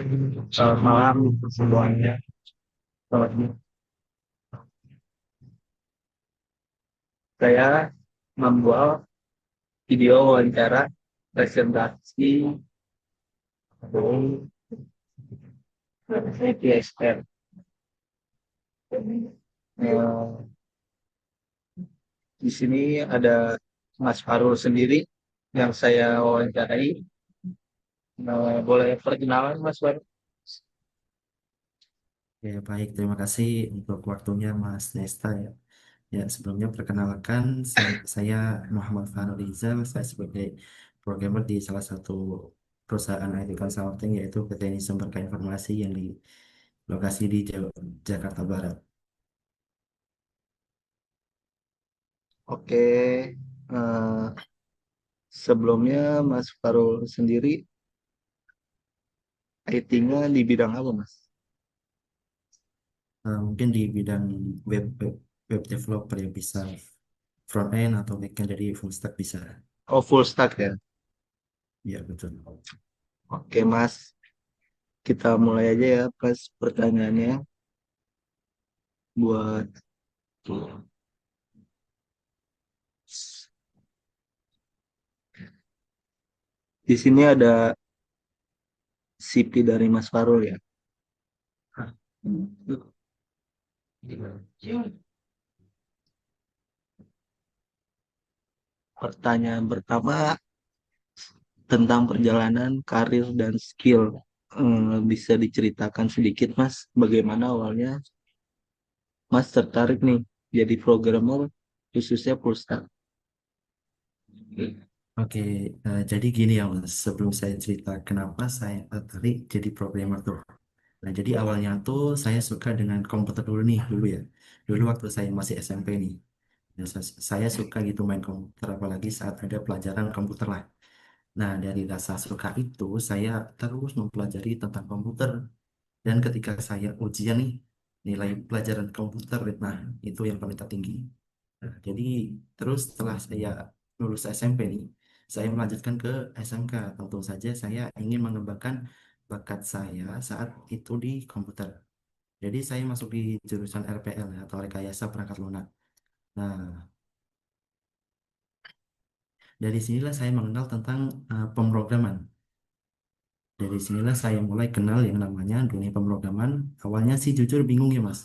Selamat malam semuanya. Selamat- Saya membuat video wawancara presentasi dari IPSR. Eh, di sini ada Mas Farul sendiri yang saya wawancarai. Boleh perkenalan Mas Farul? Ya, baik. Terima kasih untuk waktunya Mas Nesta ya. Ya, sebelumnya perkenalkan saya Muhammad Fahru Rizal. Saya sebagai programmer di salah satu perusahaan IT consulting yaitu PT Sumberka Informasi yang di lokasi di Jakarta Barat. Oke, eh, sebelumnya Mas Farul sendiri IT-nya di bidang apa Mas? Mungkin di bidang web developer ya bisa front end atau back end jadi full stack bisa. Oh, full stack ya. Ya, betul. Oke Mas, kita mulai aja ya pas pertanyaannya buat di sini ada CV dari Mas Farul ya. Pertanyaan pertama tentang perjalanan karir dan skill. Bisa diceritakan sedikit Mas, bagaimana awalnya Mas tertarik nih jadi programmer khususnya full stack. Oke, jadi gini ya Mas, sebelum saya cerita kenapa saya tertarik jadi programmer tuh. Nah, jadi awalnya tuh saya suka dengan komputer dulu ya. Dulu waktu saya masih SMP nih. Ya, saya suka gitu main komputer, apalagi saat ada pelajaran komputer lah. Nah, dari rasa suka itu, saya terus mempelajari tentang komputer. Dan ketika saya ujian nih, nilai pelajaran komputer, nah itu yang paling tertinggi. Nah, jadi terus setelah saya lulus SMP nih, saya melanjutkan ke SMK. Tentu saja saya ingin mengembangkan bakat saya saat itu di komputer. Jadi saya masuk di jurusan RPL ya, atau Rekayasa Perangkat Lunak. Nah, dari sinilah saya mengenal tentang pemrograman. Dari sinilah saya mulai kenal yang namanya dunia pemrograman. Awalnya sih jujur bingung ya Mas.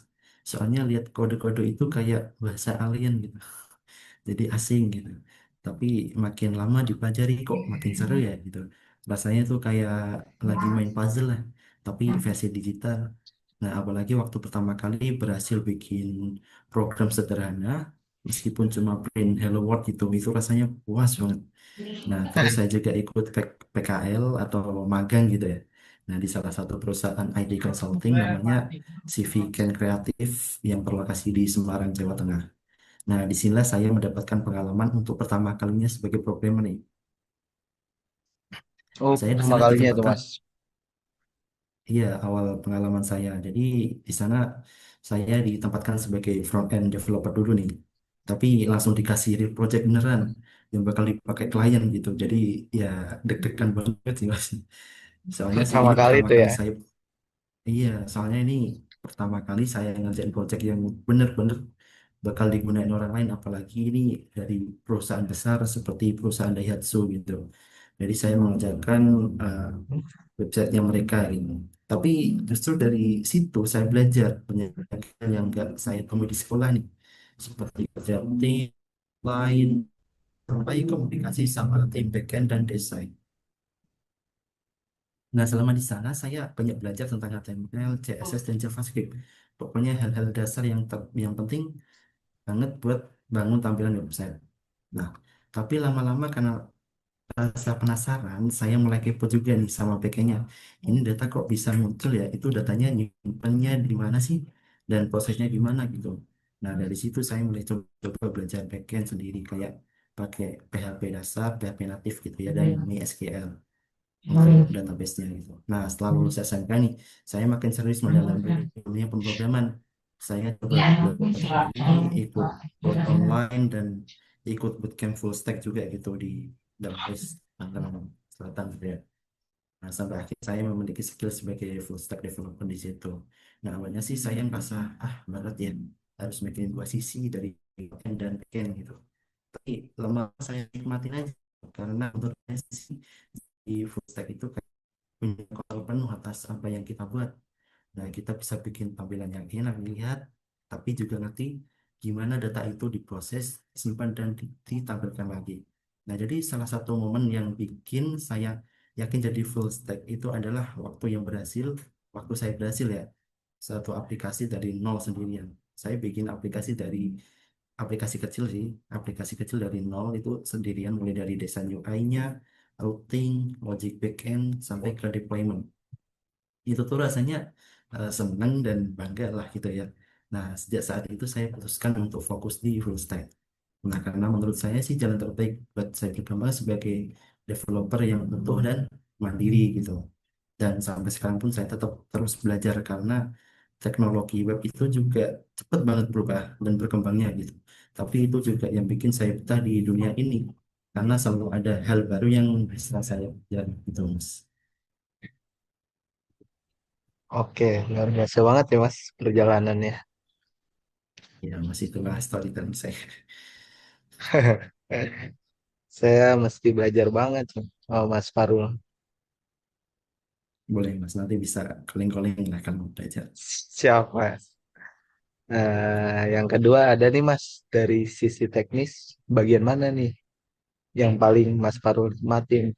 Soalnya lihat kode-kode itu kayak bahasa alien gitu. Jadi asing gitu. Tapi makin lama dipelajari kok makin seru ya gitu. Rasanya tuh kayak lagi main puzzle lah, tapi versi digital. Nah, apalagi waktu pertama kali berhasil bikin program sederhana, meskipun cuma print Hello World gitu, itu rasanya puas banget. Nah, terus saya juga ikut PKL atau magang gitu ya. Nah, di salah satu perusahaan IT consulting namanya CV Ken Kreatif yang berlokasi di Semarang, Jawa Tengah. Nah, disinilah saya mendapatkan pengalaman untuk pertama kalinya sebagai programmer nih. Oh, Saya di pertama sana kalinya itu ditempatkan, Mas. iya, awal pengalaman saya. Jadi di sana saya ditempatkan sebagai front end developer dulu nih. Tapi langsung dikasih real project beneran yang bakal dipakai klien gitu. Jadi ya deg-degan banget sih Mas. Soalnya sih Pertama ini kali pertama itu kali ya. saya, iya, soalnya ini pertama kali saya ngerjain project yang bener-bener bakal digunain orang lain, apalagi ini dari perusahaan besar seperti perusahaan Daihatsu gitu. Jadi saya mengerjakan eh, websitenya mereka ini. Tapi justru dari situ saya belajar banyak hal yang nggak saya temui di sekolah nih, seperti kerja tim, lain, sampai komunikasi sama tim backend dan desain. Nah, selama di sana saya banyak belajar tentang HTML, CSS, dan JavaScript. Pokoknya hal-hal dasar yang penting banget buat bangun tampilan website. Nah, tapi lama-lama karena rasa penasaran, saya mulai kepo juga nih sama backendnya. Ini data kok bisa muncul ya? Itu datanya nyimpannya di mana sih? Dan prosesnya gimana gitu. Nah, dari situ saya mulai coba belajar backend sendiri, kayak pakai PHP dasar, PHP natif gitu ya, dan MySQL untuk database-nya gitu. Nah, setelah lulus SMK nih, saya makin serius mendalami dunia pemrograman. Saya coba belajar lagi, ikut course online dan ikut bootcamp full stack juga gitu di database Tangerang Selatan gitu ya. Nah, sampai akhir saya memiliki skill sebagai full stack developer di situ. Nah, awalnya sih saya merasa, berat ya, harus bikin dua sisi dari backend dan backend gitu. Tapi lama saya nikmatin aja, karena menurut saya sih di full stack itu kayak punya kontrol penuh atas apa yang kita buat. Nah, kita bisa bikin tampilan yang enak dilihat, tapi juga ngerti gimana data itu diproses, simpan, dan ditampilkan lagi. Nah, jadi salah satu momen yang bikin saya yakin jadi full stack itu adalah waktu saya berhasil ya, satu aplikasi dari nol sendirian. Saya bikin aplikasi kecil sih, aplikasi kecil dari nol itu sendirian, mulai dari desain UI-nya, routing, logic backend, sampai ke deployment. Itu tuh rasanya seneng dan bangga lah gitu ya. Nah, sejak saat itu saya putuskan untuk fokus di full stack. Nah, karena menurut saya sih jalan terbaik buat saya berkembang sebagai developer yang utuh dan mandiri gitu. Dan sampai sekarang pun saya tetap terus belajar karena teknologi web itu juga cepat banget berubah dan berkembangnya gitu. Tapi itu juga yang bikin saya betah di dunia ini karena selalu ada hal baru yang bisa saya pelajari gitu, Mas. Oke, luar biasa banget ya Mas perjalanannya. Ya, Mas, itulah storytelling saya. Saya mesti belajar banget sama Mas Farul. Boleh, Mas, nanti bisa calling-calling lah kalau mau belajar. Siap Mas. Nah, yang kedua ada nih Mas, dari sisi teknis, bagian mana nih yang paling Mas Farul nikmatin?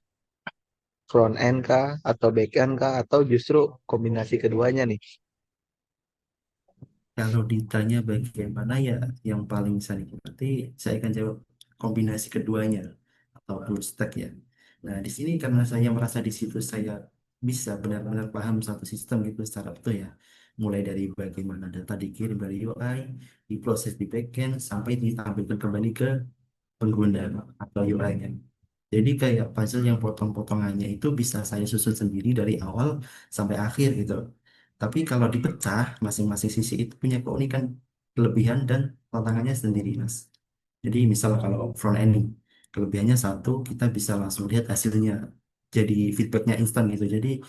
Front end kah, atau back end kah, atau justru kombinasi keduanya nih? Kalau ditanya bagian mana ya yang paling saya nikmati, saya akan jawab kombinasi keduanya atau full stack ya. Nah, di sini karena saya merasa di situ saya bisa benar-benar paham satu sistem gitu secara utuh ya. Mulai dari bagaimana data dikirim dari UI, diproses di backend, sampai ditampilkan kembali ke pengguna atau UI-nya. Jadi kayak puzzle yang potong-potongannya itu bisa saya susun sendiri dari awal sampai akhir gitu. Tapi kalau dipecah, masing-masing sisi itu punya keunikan, kelebihan, dan tantangannya sendiri, Mas. Jadi misal kalau front end nih, kelebihannya satu, kita bisa langsung lihat hasilnya. Jadi feedbacknya instan gitu. Jadi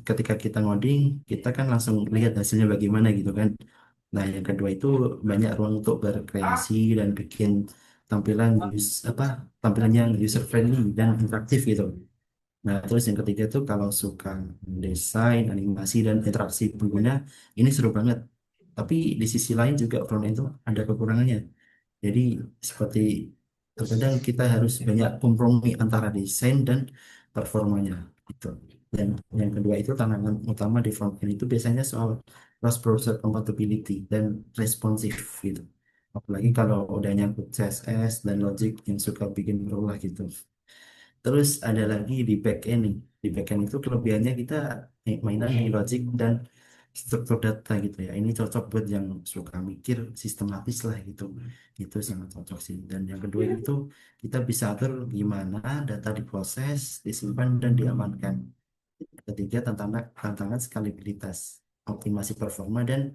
ketika kita ngoding, kita kan langsung lihat hasilnya bagaimana gitu kan. Nah, yang kedua itu banyak ruang untuk berkreasi dan bikin tampilan tampilan yang user friendly dan interaktif gitu. Nah, terus yang ketiga itu kalau suka desain, animasi, dan interaksi pengguna, ini seru banget. Tapi di sisi lain juga front end itu ada kekurangannya. Jadi seperti terkadang kita harus banyak kompromi antara desain dan performanya gitu. Dan yang kedua itu tantangan utama di front end itu biasanya soal cross browser compatibility dan responsif gitu. Apalagi kalau udah nyangkut CSS dan logic yang suka bikin berulah gitu. Terus ada lagi di backend nih. Di backend itu kelebihannya kita mainan di logic dan struktur data gitu ya. Ini cocok buat yang suka mikir sistematis lah gitu. Itu sangat cocok sih. Dan yang kedua itu kita bisa atur gimana data diproses, disimpan, dan diamankan. Ketiga, tantangan skalibilitas, optimasi performa, dan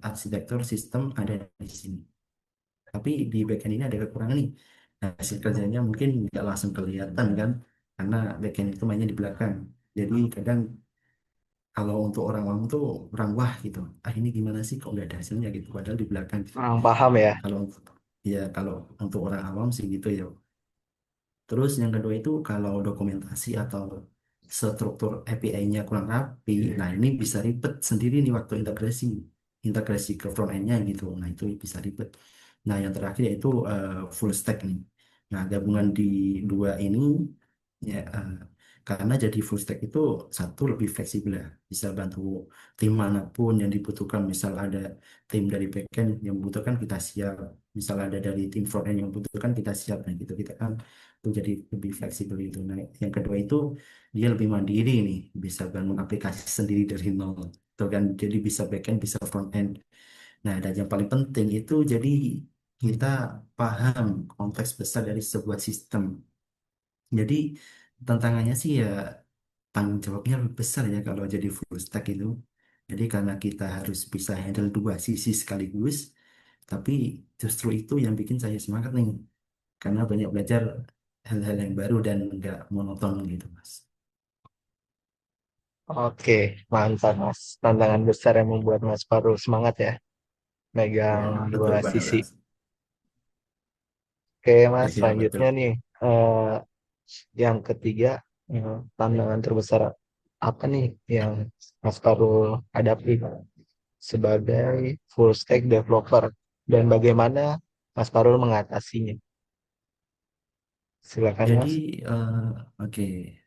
arsitektur sistem ada di sini. Tapi di backend ini ada kekurangan nih. Nah, hasil kerjanya mungkin nggak langsung kelihatan kan, karena backend itu mainnya di belakang. Jadi kadang kalau untuk orang awam tuh kurang wah gitu. Ini gimana sih kok nggak ada hasilnya gitu, padahal di belakang. Kurang paham ya. Nah, kalau untuk orang awam sih gitu ya. Terus yang kedua itu kalau dokumentasi atau struktur API-nya kurang rapi, nah ini bisa ribet sendiri nih waktu integrasi ke front end-nya gitu. Nah itu bisa ribet. Nah yang terakhir yaitu full stack nih. Nah gabungan di dua ini ya karena jadi full stack itu satu lebih fleksibel ya, bisa bantu tim manapun yang dibutuhkan. Misal ada tim dari backend yang membutuhkan kita siap, misal ada dari tim front end yang membutuhkan kita siap. Nah gitu kita kan itu jadi lebih fleksibel itu. Nah yang kedua itu dia lebih mandiri nih, bisa bangun aplikasi sendiri dari nol. Tuh kan, jadi bisa backend, bisa front end. Nah, dan yang paling penting itu jadi kita paham konteks besar dari sebuah sistem. Jadi tantangannya sih ya tanggung jawabnya lebih besar ya kalau jadi full stack itu. Jadi karena kita harus bisa handle dua sisi sekaligus, tapi justru itu yang bikin saya semangat nih. Karena banyak belajar hal-hal yang baru dan nggak monoton gitu, Mas. Oke, mantap Mas. Tantangan besar yang membuat Mas Faru semangat ya, Ya, megang dua betul banget sisi. Mas. Oke Mas, Iya, betul. selanjutnya nih, yang ketiga, tantangan terbesar apa nih yang Mas Faru hadapi sebagai full stack developer dan bagaimana Mas Faru mengatasinya? Silakan Jadi, Mas. eh, oke.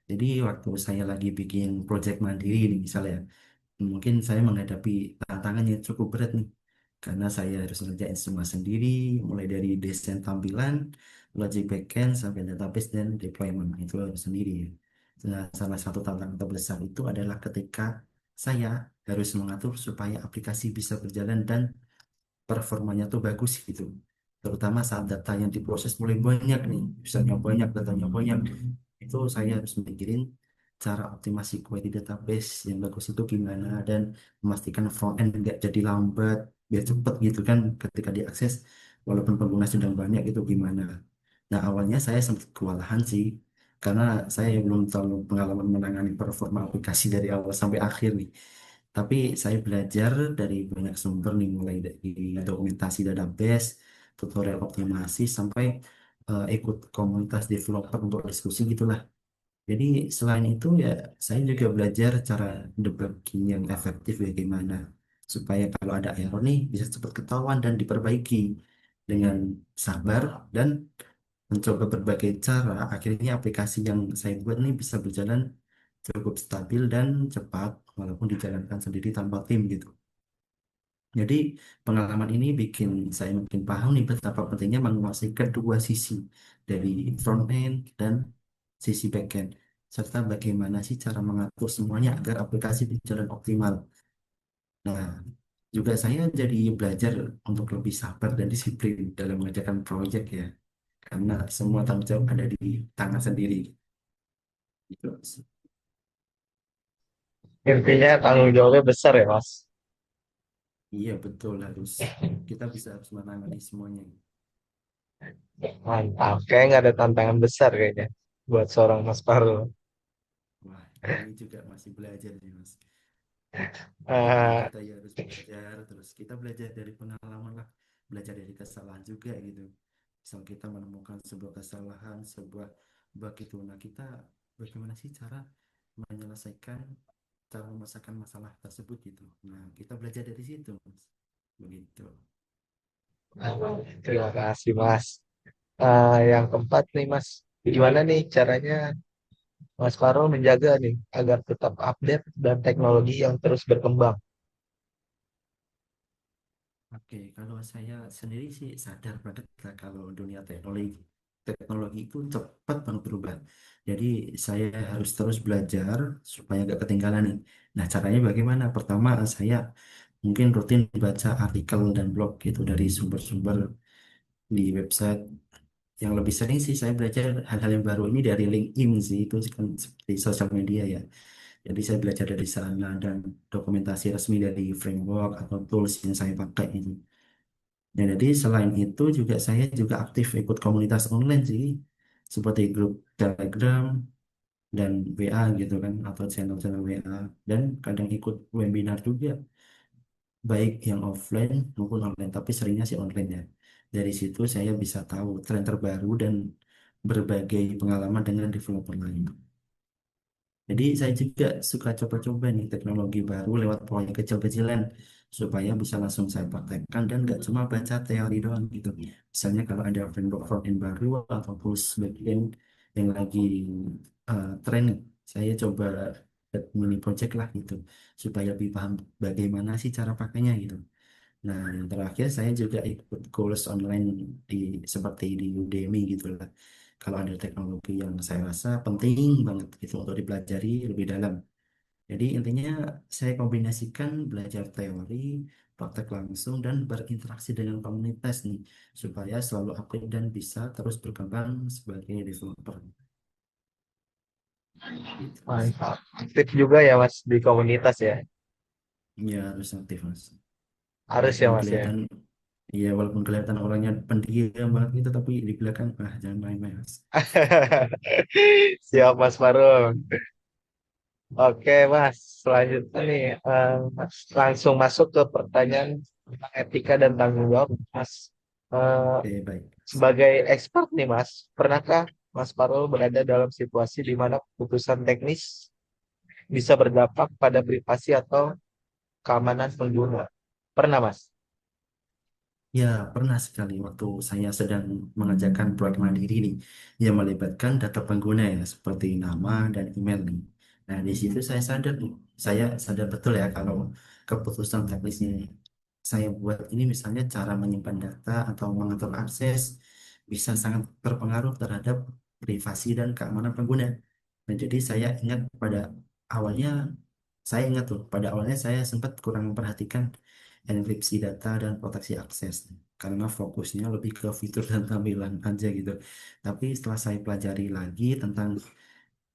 Jadi waktu saya lagi bikin project mandiri nih misalnya, mungkin saya menghadapi tantangan yang cukup berat nih. Karena saya harus ngerjain semua sendiri, mulai dari desain tampilan, logic backend, sampai database dan deployment. Itu harus sendiri ya. Nah, salah satu tantangan terbesar itu adalah ketika saya harus mengatur supaya aplikasi bisa berjalan dan performanya tuh bagus gitu. Terutama saat data yang diproses mulai banyak nih, misalnya banyak, datanya banyak. Itu saya harus mikirin cara optimasi query database yang bagus itu gimana dan memastikan front-end nggak jadi lambat, biar cepet gitu kan ketika diakses, walaupun pengguna sedang banyak itu gimana. Nah, awalnya saya sempat kewalahan sih, karena saya belum terlalu pengalaman menangani performa aplikasi dari awal sampai akhir nih. Tapi saya belajar dari banyak sumber nih, mulai dari dokumentasi database, tutorial optimasi, sampai ikut komunitas developer untuk diskusi gitulah. Jadi selain itu ya saya juga belajar cara debugging yang efektif ya gimana. Supaya kalau ada error nih bisa cepat ketahuan dan diperbaiki dengan sabar dan mencoba berbagai cara. Akhirnya aplikasi yang saya buat nih bisa berjalan cukup stabil dan cepat walaupun dijalankan sendiri tanpa tim gitu. Jadi pengalaman ini bikin saya makin paham nih betapa pentingnya menguasai kedua sisi dari front end dan sisi back end, serta bagaimana sih cara mengatur semuanya agar aplikasi berjalan optimal. Nah, juga saya jadi belajar untuk lebih sabar dan disiplin dalam mengerjakan proyek ya, karena semua tanggung jawab ada di tangan sendiri. Gitu. Intinya tanggung jawabnya besar ya Mas. Iya betul, kita bisa harus menangani semuanya. Mantap. Kayak nggak ada tantangan besar kayaknya buat seorang Mas Faru. Wah, ini juga masih belajar nih Mas. Namanya Eh, kita ya harus belajar, terus kita belajar dari pengalaman lah, belajar dari kesalahan juga gitu. Misal kita menemukan sebuah kesalahan, sebuah bug itu, nah kita bagaimana sih cara menyelesaikan, cara memecahkan masalah tersebut gitu. Nah, kita belajar dari situ, Mas. Begitu. Terima kasih Mas. Yang keempat nih Mas, gimana nih caranya Mas Faru menjaga nih agar tetap update dan teknologi yang terus berkembang? Oke, kalau saya sendiri sih sadar banget lah kalau dunia teknologi itu cepat banget berubah. Jadi saya harus terus belajar supaya nggak ketinggalan nih. Nah, caranya bagaimana? Pertama, saya mungkin rutin baca artikel dan blog gitu dari sumber-sumber di website. Yang lebih sering sih saya belajar hal-hal yang baru ini dari LinkedIn sih, itu kan seperti sosial media ya. Jadi saya belajar dari sana dan dokumentasi resmi dari framework atau tools yang saya pakai itu. Ya, jadi selain itu juga saya juga aktif ikut komunitas online sih, seperti grup Telegram dan WA gitu kan, atau channel-channel WA, dan kadang ikut webinar juga, baik yang offline maupun online, tapi seringnya sih online ya. Dari situ saya bisa tahu tren terbaru dan berbagai pengalaman dengan developer lain. Jadi saya juga suka coba-coba nih teknologi baru lewat proyek kecil-kecilan supaya bisa langsung saya praktekkan dan nggak cuma baca teori doang gitu. Misalnya kalau ada framework front-end baru atau tools back-end yang lagi tren, saya coba buat mini project lah gitu supaya lebih paham bagaimana sih cara pakainya gitu. Nah, yang terakhir saya juga ikut course online di seperti di Udemy gitu lah. Kalau ada teknologi yang saya rasa penting banget gitu untuk dipelajari lebih dalam. Jadi intinya saya kombinasikan belajar teori, praktek langsung, dan berinteraksi dengan komunitas nih supaya selalu update dan bisa terus berkembang sebagai developer. Gitu, Mas. Mantap. Aktif juga ya Mas di komunitas ya. Ya harus aktif mas. Harus ya Walaupun Mas ya. kelihatan, ya walaupun kelihatan orangnya pendiam banget gitu, tapi di belakang jangan main-main mas. Siap Mas Faru. Oke, Mas. Selanjutnya nih, langsung masuk ke pertanyaan tentang etika dan tanggung jawab, Mas. Eh, Oke, baik. sebagai expert nih, Mas, pernahkah Mas Parul berada dalam situasi di mana keputusan teknis bisa berdampak pada privasi atau keamanan pengguna? Pernah, Mas? Ya, pernah sekali waktu saya sedang mengerjakan proyek mandiri nih, yang melibatkan data pengguna ya, seperti nama dan email nih. Nah, di situ saya sadar nih, saya sadar betul ya kalau keputusan teknisnya saya buat ini misalnya cara menyimpan data atau mengatur akses bisa sangat berpengaruh terhadap privasi dan keamanan pengguna. Nah, jadi saya ingat pada awalnya, saya ingat tuh, pada awalnya saya sempat kurang memperhatikan enkripsi data dan proteksi akses karena fokusnya lebih ke fitur dan tampilan aja gitu. Tapi setelah saya pelajari lagi tentang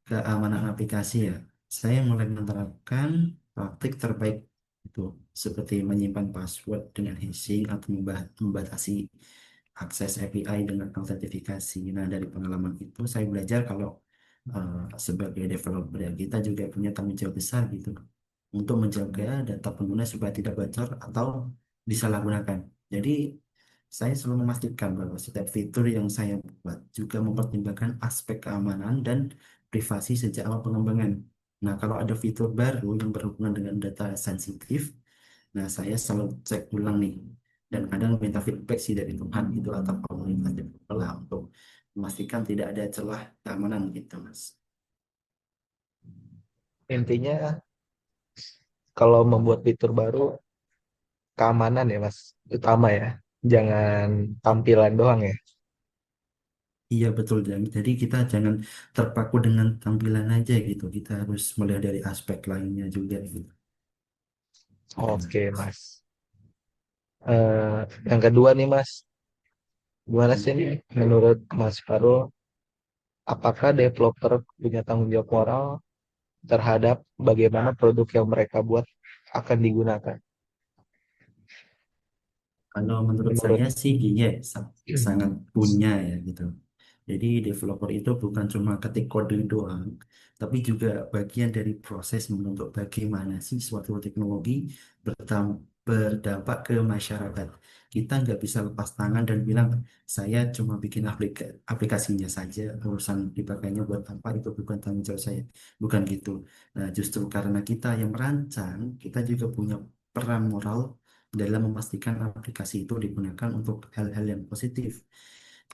keamanan aplikasi ya, saya mulai menerapkan praktik terbaik itu seperti menyimpan password dengan hashing atau membatasi akses API dengan autentifikasi. Nah, dari pengalaman itu saya belajar kalau sebagai developer ya, kita juga punya tanggung jawab besar gitu untuk menjaga data pengguna supaya tidak bocor atau disalahgunakan. Jadi, saya selalu memastikan bahwa setiap fitur yang saya buat juga mempertimbangkan aspek keamanan dan privasi sejak awal pengembangan. Nah, kalau ada fitur baru yang berhubungan dengan data sensitif, nah saya selalu cek ulang nih. Dan kadang minta feedback sih dari Tuhan gitu atau komunitas developer lah untuk memastikan tidak ada celah keamanan gitu, Mas. Intinya, kalau membuat fitur baru, keamanan ya, Mas. Utama ya. Jangan tampilan doang ya. Iya betul, jadi kita jangan terpaku dengan tampilan aja gitu. Kita harus melihat dari aspek lainnya juga gitu. Oke, Mas. Eh, yang kedua nih, Mas. Gimana sih nih menurut Mas Farul, apakah developer punya tanggung jawab moral terhadap bagaimana produk yang mereka buat akan digunakan? Kalau menurut Menurut saya sih iya, sangat punya ya gitu. Jadi developer itu bukan cuma ketik kode doang, tapi juga bagian dari proses membentuk bagaimana sih suatu teknologi berdampak ke masyarakat. Kita nggak bisa lepas tangan dan bilang saya cuma bikin aplikasinya saja, urusan dipakainya buat apa itu bukan tanggung jawab saya. Bukan gitu. Nah, justru karena kita yang merancang, kita juga punya peran moral dalam memastikan aplikasi itu digunakan untuk hal-hal yang positif.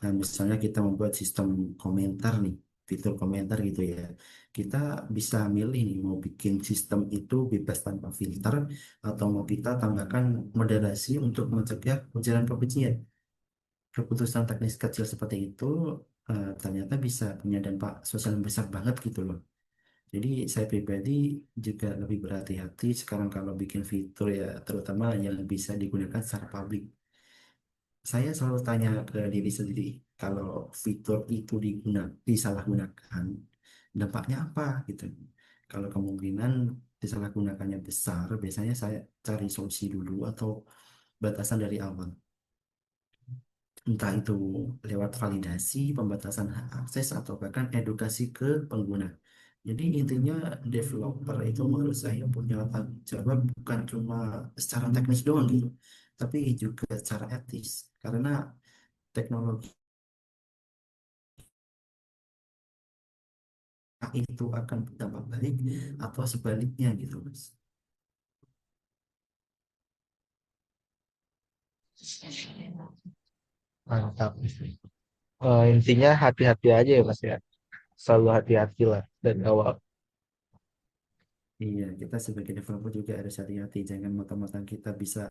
Nah, misalnya kita membuat sistem komentar nih, fitur komentar gitu ya. Kita bisa milih nih mau bikin sistem itu bebas tanpa filter atau mau kita tambahkan moderasi untuk mencegah ujaran kebencian. Keputusan teknis kecil seperti itu ternyata bisa punya dampak sosial yang besar banget gitu loh. Jadi saya pribadi juga lebih berhati-hati sekarang kalau bikin fitur ya, terutama yang bisa digunakan secara publik. Saya selalu tanya ke diri sendiri, kalau fitur itu disalahgunakan, dampaknya apa gitu. Kalau kemungkinan disalahgunakannya besar, biasanya saya cari solusi dulu atau batasan dari awal. Entah itu lewat validasi, pembatasan hak akses, atau bahkan edukasi ke pengguna. Jadi intinya developer itu menurut saya punya tanggung jawab bukan cuma secara teknis doang gitu, tapi juga secara etis. Karena teknologi itu akan berdampak baik atau sebaliknya gitu, Mas. mantap. Intinya hati-hati aja ya Mas ya. Selalu hati-hati lah dan awal. Iya, kita sebagai developer juga harus hati-hati, jangan mentang-mentang kita bisa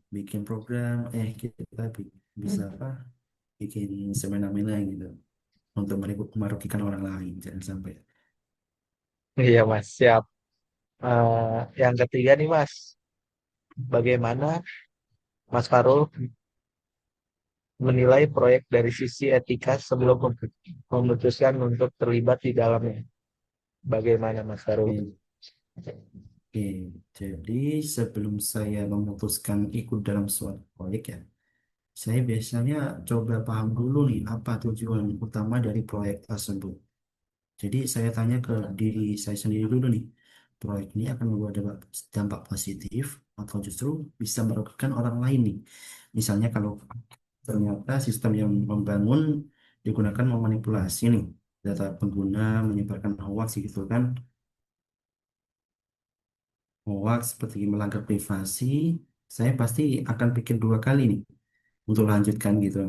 bikin program, kita bisa apa, bikin semena-mena gitu untuk merugikan orang lain, jangan sampai. Iya Mas, siap. Yang ketiga nih Mas, bagaimana Mas Farul menilai proyek dari sisi etika sebelum memutuskan untuk terlibat di dalamnya? Bagaimana Mas Farul? Oke, oke. Jadi sebelum saya memutuskan ikut dalam suatu proyek ya, saya biasanya coba paham dulu nih apa tujuan utama dari proyek tersebut. Jadi saya tanya ke diri saya sendiri dulu nih, proyek ini akan membawa dampak positif atau justru bisa merugikan orang lain nih. Misalnya kalau ternyata sistem yang membangun digunakan memanipulasi nih data pengguna, menyebarkan hoax gitu kan, hoax seperti melanggar privasi, saya pasti akan pikir dua kali nih untuk lanjutkan gitu.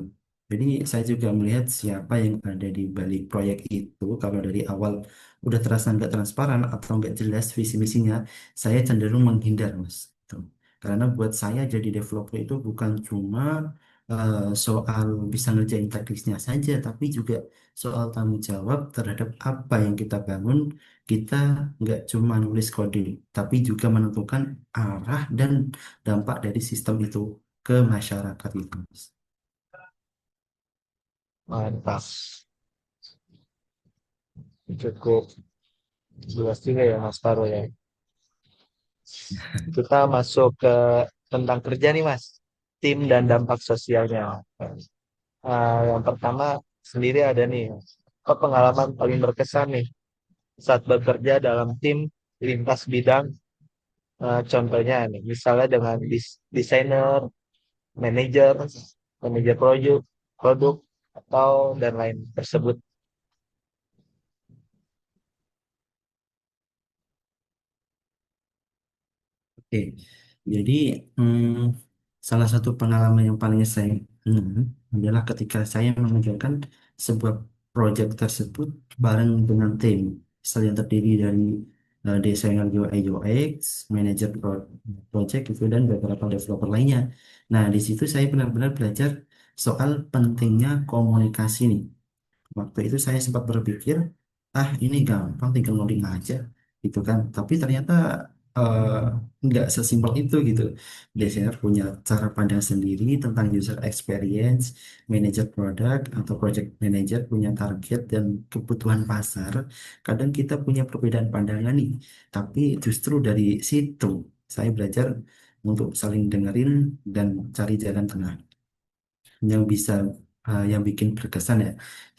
Jadi saya juga melihat siapa yang ada di balik proyek itu. Kalau dari awal udah terasa nggak transparan atau nggak jelas visi misinya, saya cenderung menghindar, Mas. Gitu. Karena buat saya jadi developer itu bukan cuma soal bisa ngerjain teknisnya saja, tapi juga soal tanggung jawab terhadap apa yang kita bangun. Kita nggak cuma nulis kode, tapi juga menentukan arah dan dampak dari sistem itu ke masyarakat itu, Mas. Mantap. Cukup jelas juga ya Mas Faro ya. Kita masuk ke tentang kerja nih Mas. Tim dan dampak sosialnya. Yang pertama sendiri ada nih. Apa pengalaman paling berkesan nih saat bekerja dalam tim lintas bidang? Contohnya nih, misalnya dengan desainer, manajer, manajer produk atau dan lain tersebut. Oke, jadi hmm, salah satu pengalaman yang paling saya adalah ketika saya mengerjakan sebuah proyek tersebut bareng dengan tim, misal yang terdiri dari desainer UI UX, manajer project itu dan beberapa developer lainnya. Nah, di situ saya benar-benar belajar soal pentingnya komunikasi nih. Waktu itu saya sempat berpikir, ah ini gampang, tinggal ngoding aja, gitu kan. Tapi ternyata eh, nggak sesimpel itu gitu. Desainer punya cara pandang sendiri tentang user experience, manager product atau project manager punya target dan kebutuhan pasar. Kadang kita punya perbedaan pandangan nih, tapi justru dari situ saya belajar untuk saling dengerin dan cari jalan tengah yang bisa yang bikin berkesan ya,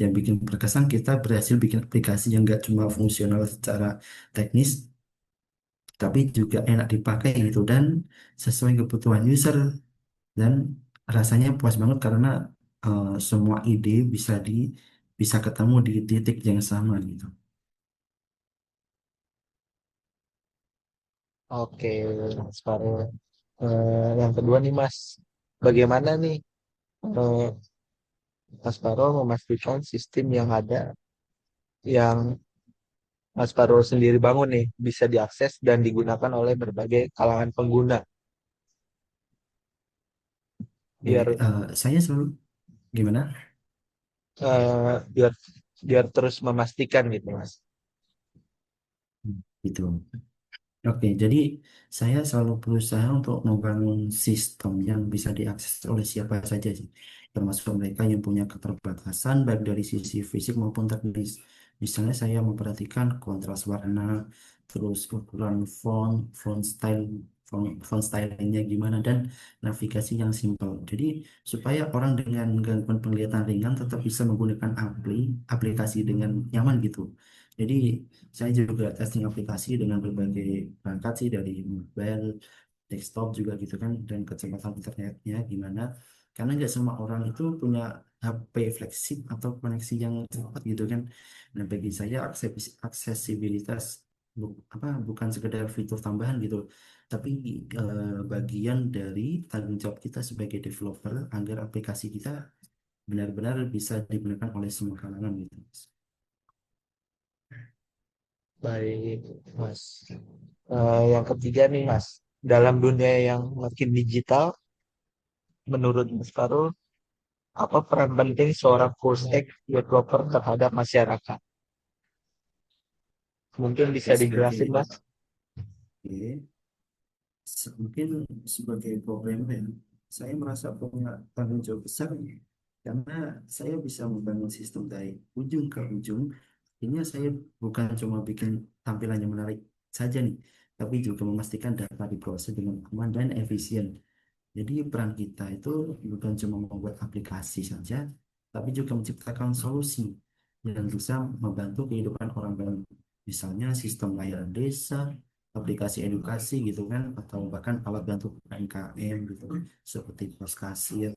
yang bikin berkesan kita berhasil bikin aplikasi yang nggak cuma fungsional secara teknis tapi juga enak dipakai gitu dan sesuai kebutuhan user dan rasanya puas banget karena semua ide bisa ketemu di titik yang sama gitu. Oke, Mas Faro. Yang kedua nih Mas, bagaimana nih eh, Mas Faro memastikan sistem yang ada, yang Mas Faro sendiri bangun nih, bisa diakses dan digunakan oleh berbagai kalangan pengguna, Oke, biar saya selalu gimana? biar biar terus memastikan gitu Mas. Gitu. Oke, jadi saya selalu berusaha untuk membangun sistem yang bisa diakses oleh siapa saja sih, termasuk mereka yang punya keterbatasan baik dari sisi fisik maupun teknis. Misalnya saya memperhatikan kontras warna, terus ukuran font stylingnya gimana, dan navigasi yang simpel. Jadi supaya orang dengan gangguan penglihatan ringan tetap bisa menggunakan aplikasi dengan nyaman gitu. Jadi saya juga testing aplikasi dengan berbagai perangkat sih dari mobile, desktop juga gitu kan, dan kecepatan internetnya gimana. Karena nggak semua orang itu punya HP flagship atau koneksi yang cepat gitu kan. Nah bagi saya aksesibilitas bukan sekedar fitur tambahan gitu, tapi bagian dari tanggung jawab kita sebagai developer agar aplikasi kita benar-benar bisa digunakan oleh semua kalangan gitu. Baik, Mas. Yang ketiga nih Mas, dalam dunia yang makin digital, menurut Mas Faro, apa peran penting seorang full stack developer terhadap masyarakat? Mungkin bisa Ya, dijelasin, sebagai Mas. oke, mungkin sebagai programmer ya, saya merasa punya tanggung jawab besar ya. Karena saya bisa membangun sistem dari ujung ke ujung. Ini saya bukan cuma bikin tampilan yang menarik saja nih, tapi juga memastikan data diproses dengan aman dan efisien. Jadi peran kita itu bukan cuma membuat aplikasi saja, tapi juga menciptakan solusi. yang bisa membantu kehidupan orang banyak. Misalnya sistem layanan desa, aplikasi edukasi gitu kan, atau bahkan alat bantu UMKM gitu, seperti pos kasir.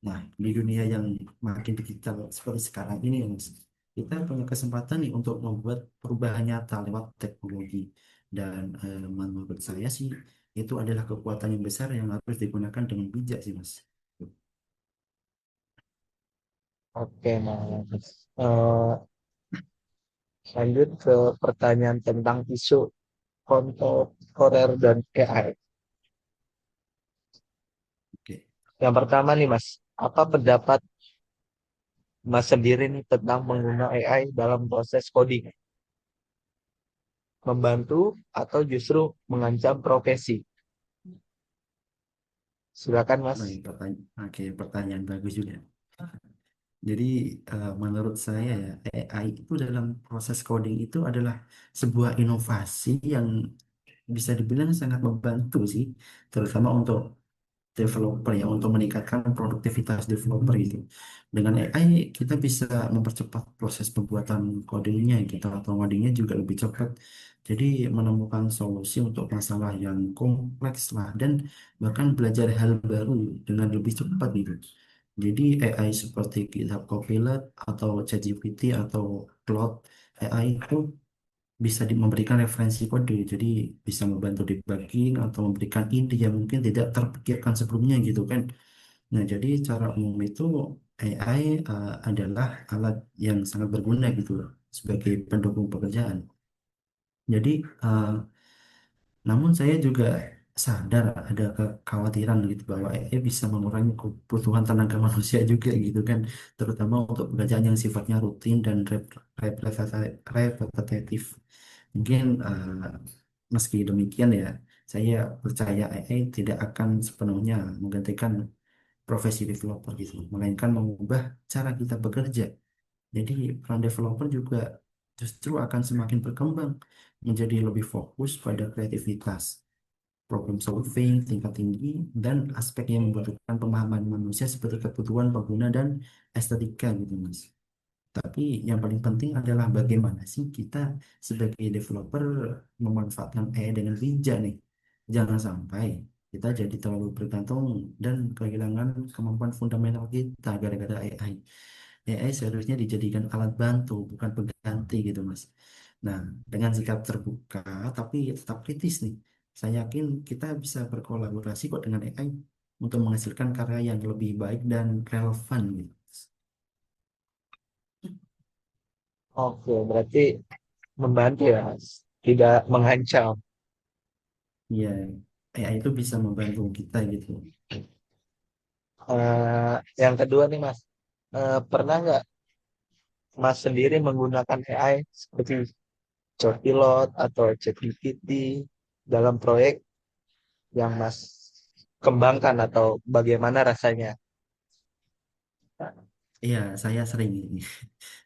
Nah, di dunia yang makin digital seperti sekarang ini, Mas, kita punya kesempatan nih untuk membuat perubahan nyata lewat teknologi. Dan menurut saya sih, itu adalah kekuatan yang besar yang harus digunakan dengan bijak sih, Mas. Oke, Mas. Lanjut ke pertanyaan tentang isu kontemporer dan AI. Oke. Yang pertama nih Mas, apa pendapat Mas sendiri nih tentang menggunakan AI dalam proses coding? Membantu atau justru mengancam profesi? Silakan Mas. Baik, oke, pertanyaan bagus juga. Jadi menurut saya ya AI itu dalam proses coding itu adalah sebuah inovasi yang bisa dibilang sangat membantu sih, terutama untuk developer ya, untuk meningkatkan produktivitas developer itu. Dengan AI kita bisa mempercepat proses pembuatan codingnya gitu, atau codingnya juga lebih cepat. Jadi menemukan solusi untuk masalah yang kompleks lah, dan bahkan belajar hal baru dengan lebih cepat gitu. Jadi AI seperti GitHub Copilot atau ChatGPT atau Claude AI itu bisa memberikan referensi kode, jadi bisa membantu debugging atau memberikan ide yang mungkin tidak terpikirkan sebelumnya gitu kan. Nah, jadi cara umum itu AI adalah alat yang sangat berguna gitu sebagai pendukung pekerjaan. Jadi, namun saya juga sadar ada kekhawatiran gitu bahwa AI bisa mengurangi kebutuhan tenaga manusia juga gitu kan, terutama untuk pekerjaan yang sifatnya rutin dan repetitif. Mungkin meski demikian ya, saya percaya AI tidak akan sepenuhnya menggantikan profesi developer gitu, melainkan mengubah cara kita bekerja. Jadi peran developer juga justru akan semakin berkembang menjadi lebih fokus pada kreativitas, problem solving tingkat tinggi, dan aspek yang membutuhkan pemahaman manusia seperti kebutuhan pengguna dan estetika gitu, Mas. Tapi yang paling penting adalah bagaimana sih kita sebagai developer memanfaatkan AI dengan bijak nih. Jangan sampai kita jadi terlalu bergantung dan kehilangan kemampuan fundamental kita gara-gara AI. AI seharusnya dijadikan alat bantu, bukan pengganti gitu, Mas. Nah, dengan sikap terbuka tapi tetap kritis nih, saya yakin kita bisa berkolaborasi kok dengan AI untuk menghasilkan karya yang lebih baik dan relevan gitu. Oke, berarti membantu ya Mas. Tidak mengancam. Iya, AI itu bisa membantu kita gitu. Yang kedua nih Mas, pernah nggak Mas sendiri menggunakan AI seperti Copilot atau ChatGPT dalam proyek yang Mas kembangkan atau bagaimana rasanya? Iya, saya sering ini.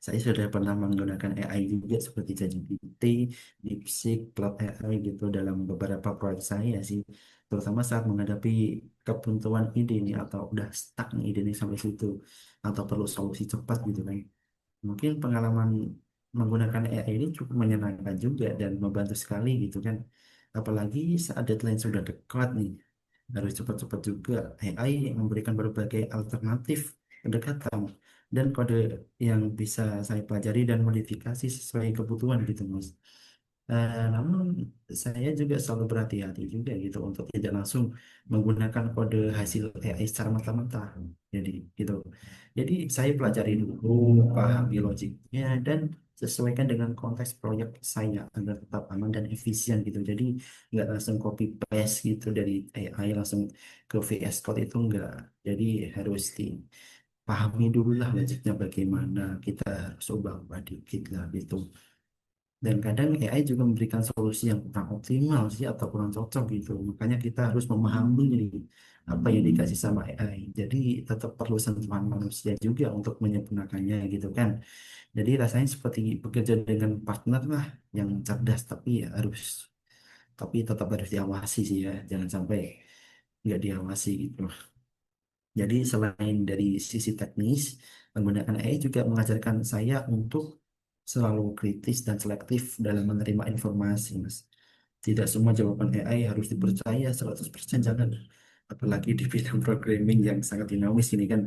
Saya sudah pernah menggunakan AI juga seperti ChatGPT, DeepSeek, Claude AI gitu dalam beberapa proyek saya sih. Terutama saat menghadapi kebuntuan ide nih, atau udah stuck nih ide nih sampai situ, atau perlu solusi cepat gitu kan. Mungkin pengalaman menggunakan AI ini cukup menyenangkan juga dan membantu sekali gitu kan. Apalagi saat deadline sudah dekat nih, harus cepat-cepat juga. AI memberikan berbagai alternatif pendekatan dan kode yang bisa saya pelajari dan modifikasi sesuai kebutuhan gitu, Mas. Namun saya juga selalu berhati-hati juga gitu untuk tidak langsung menggunakan kode hasil AI secara mentah-mentah. Jadi gitu. Jadi saya pelajari dulu, pahami logiknya, dan sesuaikan dengan konteks proyek saya agar tetap aman dan efisien gitu. Jadi nggak langsung copy paste gitu dari AI langsung ke VS Code, itu enggak. Jadi harus dipahami dulu lah logiknya bagaimana, kita harus ubah-ubah dikit lah gitu. Dan kadang AI juga memberikan solusi yang kurang optimal sih atau kurang cocok gitu. Makanya kita harus memahami nih apa yang dikasih sama AI. Jadi tetap perlu sentuhan manusia juga untuk menyempurnakannya gitu kan. Jadi rasanya seperti bekerja dengan partner lah yang cerdas, tapi ya harus, tapi tetap harus diawasi sih ya. Jangan sampai nggak diawasi gitu. Jadi selain dari sisi teknis, menggunakan AI juga mengajarkan saya untuk selalu kritis dan selektif dalam menerima informasi, Mas. Tidak semua jawaban AI harus dipercaya 100%, jangan. Apalagi di bidang programming yang sangat dinamis ini kan.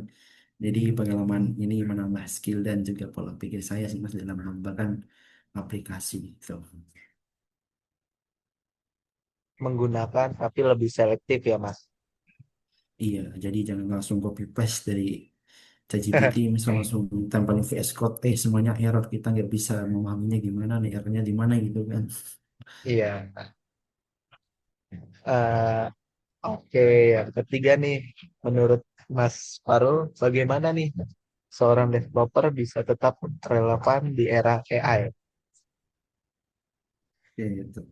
Jadi pengalaman ini menambah skill dan juga pola pikir saya sih Mas dalam mengembangkan aplikasi gitu. Menggunakan tapi lebih selektif ya Mas. Iya, jadi jangan langsung copy paste dari ChatGPT, misal langsung tempelin VS Code, semuanya error, kita nggak bisa memahaminya gimana nih, errornya di mana gitu kan. Iya. Eh, oke, yang ketiga nih, menurut Mas Farul, bagaimana nih seorang developer bisa tetap relevan di era AI? Oke,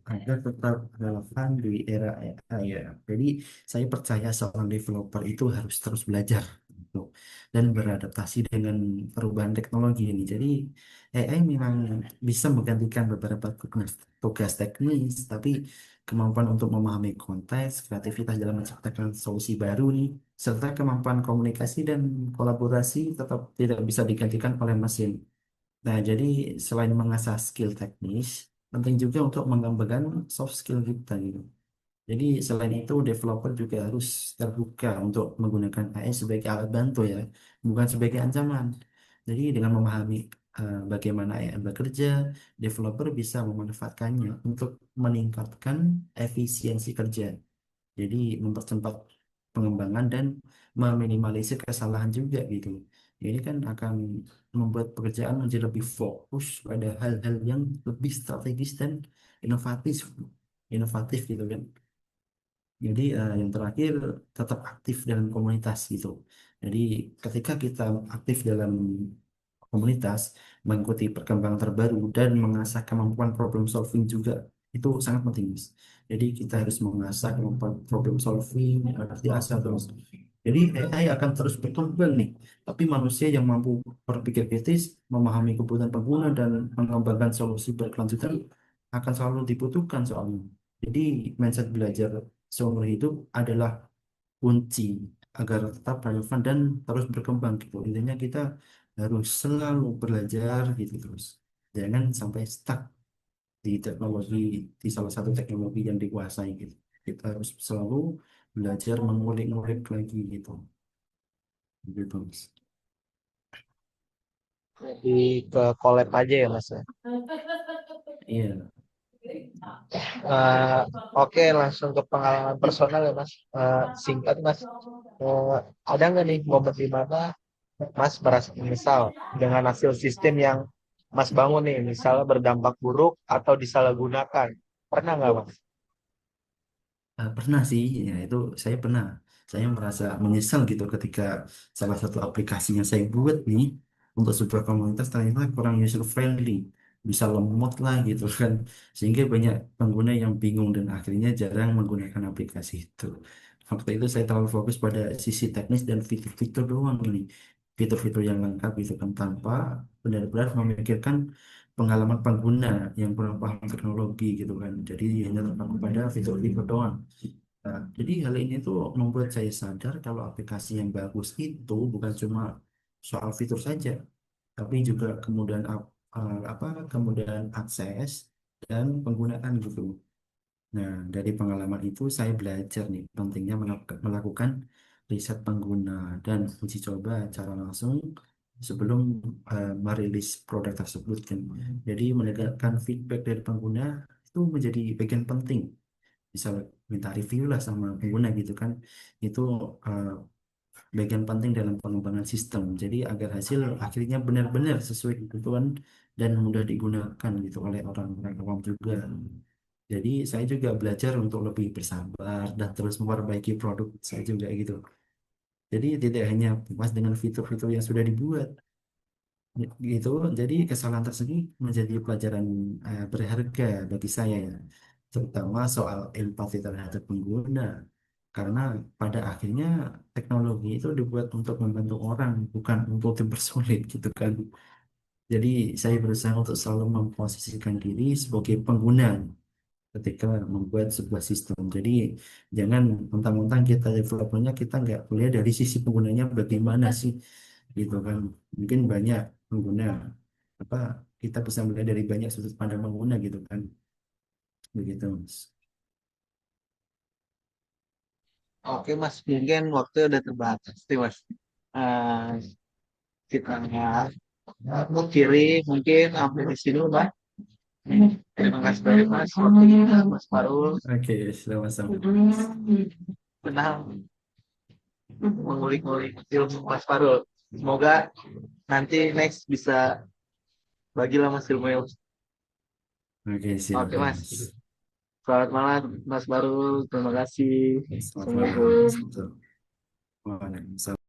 agar tetap relevan di era AI ya. Jadi saya percaya seorang developer itu harus terus belajar gitu, dan beradaptasi dengan perubahan teknologi ini. Jadi AI memang bisa menggantikan beberapa tugas teknis, tapi kemampuan untuk memahami konteks, kreativitas dalam menciptakan solusi baru nih, serta kemampuan komunikasi dan kolaborasi tetap tidak bisa digantikan oleh mesin. Nah, jadi selain mengasah skill teknis, penting juga untuk mengembangkan soft skill kita gitu. Jadi selain itu, developer juga harus terbuka untuk menggunakan AI sebagai alat bantu ya, bukan sebagai ancaman. Jadi dengan memahami bagaimana AI bekerja, developer bisa memanfaatkannya untuk meningkatkan efisiensi kerja. Jadi mempercepat pengembangan dan meminimalisir kesalahan juga gitu. Ini kan akan membuat pekerjaan menjadi lebih fokus pada hal-hal yang lebih strategis dan inovatif, inovatif gitu kan. Jadi yang terakhir, tetap aktif dalam komunitas gitu. Jadi ketika kita aktif dalam komunitas, mengikuti perkembangan terbaru dan mengasah kemampuan problem solving juga, itu sangat penting, Mas. Jadi kita harus mengasah kemampuan problem solving, harus diasah terus. Jadi AI akan terus berkembang nih, tapi manusia yang mampu berpikir kritis, memahami kebutuhan pengguna dan mengembangkan solusi berkelanjutan akan selalu dibutuhkan soalnya. Jadi mindset belajar seumur hidup adalah kunci agar tetap relevan dan terus berkembang gitu. Intinya kita harus selalu belajar gitu terus. Jangan sampai stuck di teknologi, di salah satu teknologi yang dikuasai gitu. Kita harus selalu belajar mengulik-ngulik lagi gitu. Gitu, Mas. Di ke collab aja ya Mas ya. Iya. Eh, oke, langsung ke pengalaman personal ya Mas. Singkat Mas, Eh, ada nggak nih momen di mana Mas merasa menyesal dengan hasil sistem yang Mas bangun nih, misalnya berdampak buruk atau disalahgunakan? Pernah nggak Mas? Pernah sih, ya itu saya pernah. Saya merasa menyesal gitu ketika salah satu aplikasi yang saya buat nih untuk sebuah komunitas ternyata kurang user friendly, bisa lemot lah gitu kan, sehingga banyak pengguna yang bingung dan akhirnya jarang menggunakan aplikasi itu. Waktu itu saya terlalu fokus pada sisi teknis dan fitur-fitur doang nih, fitur-fitur yang lengkap gitu kan, tanpa benar-benar memikirkan pengalaman pengguna yang kurang paham teknologi gitu kan. Jadi hanya terpaku pada fitur-fitur doang. Nah, jadi hal ini tuh membuat saya sadar kalau aplikasi yang bagus itu bukan cuma soal fitur saja, tapi juga kemudahan kemudahan akses dan penggunaan gitu. Nah, dari pengalaman itu saya belajar nih pentingnya melakukan riset pengguna dan uji coba cara langsung sebelum merilis produk tersebut kan. Jadi mendengarkan feedback dari pengguna itu menjadi bagian penting. Misal minta review lah sama pengguna gitu kan. Itu eh, bagian penting dalam pengembangan sistem. Jadi agar hasil akhirnya benar-benar sesuai kebutuhan dan mudah digunakan gitu oleh orang-orang awam juga. Jadi saya juga belajar untuk lebih bersabar dan terus memperbaiki produk saya juga gitu. Jadi tidak hanya puas dengan fitur-fitur yang sudah dibuat gitu. Jadi kesalahan tersebut menjadi pelajaran berharga bagi saya ya, terutama soal empati terhadap pengguna. Karena pada akhirnya teknologi itu dibuat untuk membantu orang, bukan untuk dipersulit gitu kan. Jadi saya berusaha untuk selalu memposisikan diri sebagai pengguna ketika membuat sebuah sistem. Jadi jangan mentang-mentang kita developernya, kita nggak melihat dari sisi penggunanya bagaimana sih gitu kan. Mungkin banyak pengguna apa kita bisa melihat dari banyak sudut pandang pengguna gitu kan. Begitu, Mas. Oke Mas, mungkin waktu udah terbatas nih Mas. Eh, kita kiri mungkin sampai di sini Mas. Terima kasih banyak Mas waktunya Mas Farul. Oke, sama-sama, Mas. Senang mengulik-ngulik ilmu Mas Farul. Semoga nanti next bisa bagilah Mas ilmu. Oke, siap, Oke Mas. Mas. Selamat malam Mas Farul. Terima kasih. Selamat malam, Mas. Assalamualaikum. Betul. Waalaikumsalam.